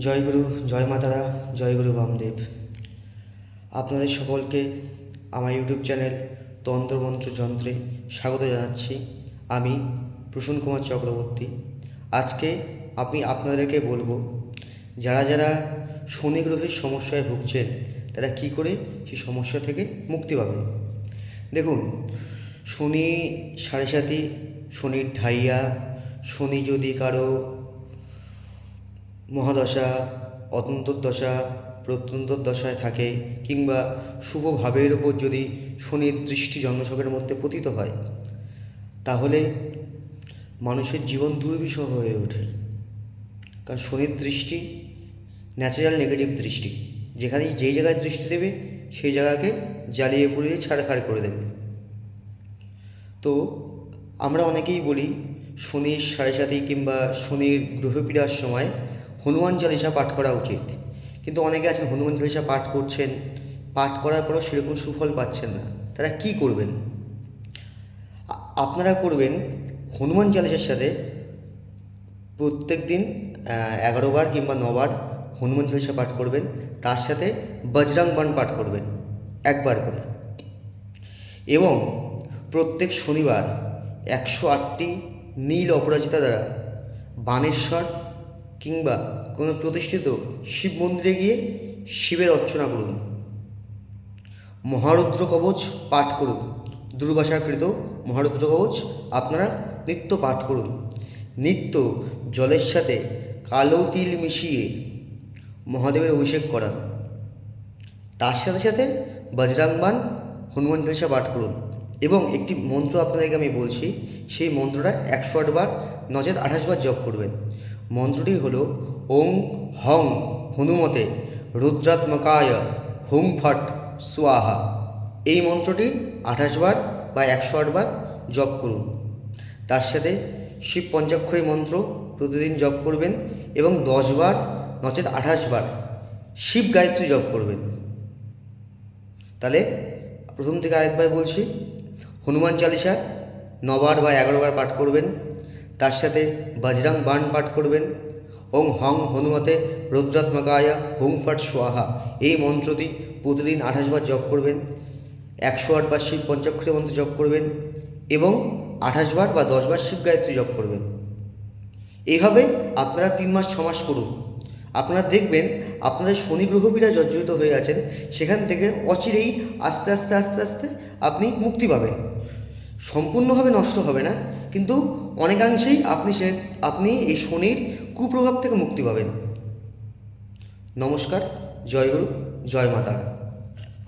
জয় গুরু, জয় মাতারা, জয় গুরু বামদেব। আপনাদের সকলকে আমার ইউটিউব চ্যানেল তন্ত্রমন্ত্র যন্ত্রে স্বাগত জানাচ্ছি। আমি প্রসূন কুমার চক্রবর্তী। আজকে আমি আপনাদেরকে বলবো, যারা যারা শনি গ্রহের সমস্যায় ভুগছেন তারা কি করে সেই সমস্যা থেকে মুক্তি পাবেন। দেখুন, শনি সাড়ে সাতি, শনির ঢাইয়া, শনি যদি কারো মহাদশা, অন্তর্দশা, প্রত্যন্তর্দশায় থাকে, কিংবা শুভ ভাবের ওপর যদি শনির দৃষ্টি জন্মছকের মধ্যে পতিত হয়, তাহলে মানুষের জীবন দুর্বিষহ হয়ে ওঠে। কারণ শনির দৃষ্টি ন্যাচারাল নেগেটিভ দৃষ্টি, যেখানে যেই জায়গায় দৃষ্টি দেবে সেই জায়গাকে জ্বালিয়ে পুড়িয়ে ছাড়খাড় করে দেবে। তো আমরা অনেকেই বলি শনির সাড়ে সাতি কিংবা শনির গ্রহপীড়ার সময় হনুমান চালিসা পাঠ করা উচিত। কিন্তু অনেকে আছেন হনুমান চালিসা পাঠ করছেন, পাঠ করার পরও সেরকম সুফল পাচ্ছেন না। তারা কি করবেন? আপনারা করবেন হনুমান চালিসার সাথে প্রত্যেক দিন 11 বার কিংবা 9 বার হনুমান চালিসা পাঠ করবেন। তার সাথে বজরং বাণ পাঠ করবেন একবার করে। এবং প্রত্যেক শনিবার 108টি নীল অপরাজিতা দ্বারা বাণেশ্বর কিংবা কোনো প্রতিষ্ঠিত শিব মন্দিরে গিয়ে শিবের অর্চনা করুন। মহারুদ্র কবচ পাঠ করুন। দুর্বাসাকৃত মহারুদ্র কবচ আপনারা নিত্য পাঠ করুন। নিত্য জলের সাথে কালো তিল মিশিয়ে মহাদেবের অভিষেক করান। তার সাথে সাথে বজরং বাণ, হনুমান চালিসা পাঠ করুন। এবং একটি মন্ত্র আপনাদেরকে আমি বলছি, সেই মন্ত্রটা 108 বার নচেত 28 বার জপ করবেন। মন্ত্রটি হলো ওং হং হনুমতে রুদ্রাত্মকায় হুং ফট স্বাহা। এই মন্ত্রটি 28 বার বা 108 বার জপ করুন। তার সাথে শিব পঞ্চাক্ষরী মন্ত্র প্রতিদিন জপ করবেন এবং 10 বার নচেত 28 বার শিব গায়ত্রী জপ করবেন। তাহলে প্রথম থেকে আরেকবার বলছি, হনুমান চালিসা 9 বার বা 11 বার পাঠ করবেন। তার সাথে বজরং বাণ পাঠ করবেন। ওং হং হনুমতে রুদ্রাত্মকায় হুং ফট স্বাহা এই মন্ত্রটি প্রতিদিন 28 বার জপ করবেন। 108 বার শিব পঞ্চাক্ষরী মন্ত্র জপ করবেন এবং 28 বার বা 10 বার শিব গায়ত্রী জপ করবেন। এইভাবে আপনারা 3 মাস 6 মাস করুন। আপনারা দেখবেন আপনাদের শনি গ্রহপীড়া জর্জরিত হয়ে আছেন, সেখান থেকে অচিরেই আস্তে আস্তে আস্তে আস্তে আপনি মুক্তি পাবেন। সম্পূর্ণভাবে নষ্ট হবে না, কিন্তু অনেকাংশেই আপনি এই শনির কুপ্রভাব থেকে মুক্তি পাবেন। নমস্কার, জয় গুরু, জয় মাতারা।